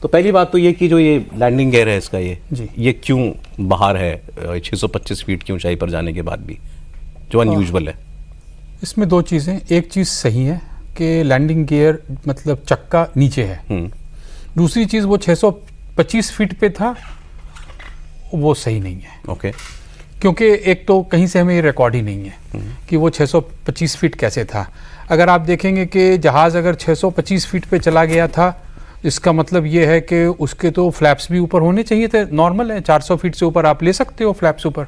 तो पहली बात तो ये कि जो ये लैंडिंग गियर है इसका जी। ये क्यों बाहर है 625 फीट की ऊंचाई पर जाने के बाद भी, जो अनयूजुअल है? इसमें दो चीज़ें, एक चीज़ सही है कि लैंडिंग गियर मतलब चक्का नीचे है। दूसरी चीज़ वो 625 फीट पे था, वो सही नहीं है। ओके। क्योंकि एक तो कहीं से हमें ये रिकॉर्ड ही नहीं है कि वो 625 फीट कैसे था। अगर आप देखेंगे कि जहाज़ अगर 625 फीट पे चला गया था, इसका मतलब ये है कि उसके तो फ्लैप्स भी ऊपर होने चाहिए थे। नॉर्मल है 400 फीट से ऊपर आप ले सकते हो फ्लैप्स ऊपर।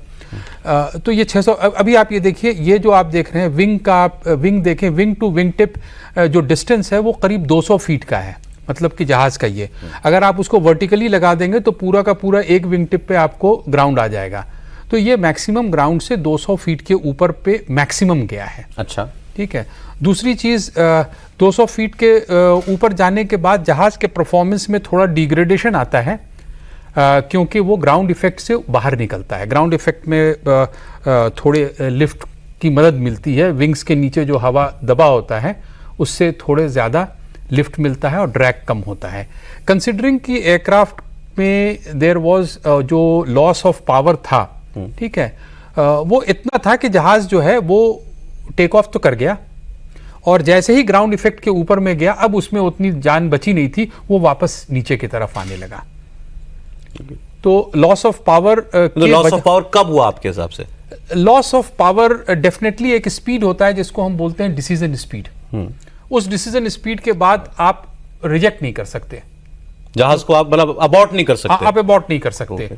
तो ये 600, अभी आप ये देखिए, ये जो आप देख रहे हैं विंग का, आप विंग देखें, विंग टू विंग टिप जो डिस्टेंस है वो करीब 200 फीट का है, मतलब कि जहाज़ का ये। अगर आप उसको वर्टिकली लगा देंगे तो पूरा का पूरा एक विंग टिप पे आपको ग्राउंड आ जाएगा। तो ये मैक्सिमम ग्राउंड से 200 फीट के ऊपर पे मैक्सिमम गया है। अच्छा, ठीक है। दूसरी चीज़, 200 फीट के ऊपर जाने के बाद जहाज़ के परफॉर्मेंस में थोड़ा डिग्रेडेशन आता है, क्योंकि वो ग्राउंड इफेक्ट से बाहर निकलता है। ग्राउंड इफेक्ट में थोड़े लिफ्ट की मदद मिलती है, विंग्स के नीचे जो हवा दबा होता है उससे थोड़े ज़्यादा लिफ्ट मिलता है और ड्रैग कम होता है। कंसिडरिंग कि एयरक्राफ्ट में देयर वाज जो लॉस ऑफ पावर था, ठीक है, वो इतना था कि जहाज़ जो है वो टेक ऑफ तो कर गया और जैसे ही ग्राउंड इफेक्ट के ऊपर में गया, अब उसमें उतनी जान बची नहीं थी, वो वापस नीचे की तरफ आने लगा। तो loss of power, loss of power कब हुआ आपके हिसाब से? लॉस ऑफ पावर डेफिनेटली एक स्पीड होता है जिसको हम बोलते हैं डिसीजन स्पीड। उस डिसीजन स्पीड के बाद आप रिजेक्ट नहीं कर सकते, जहाज को आप मतलब अबॉर्ट नहीं कर सकते। आप अबॉर्ट नहीं कर सकते।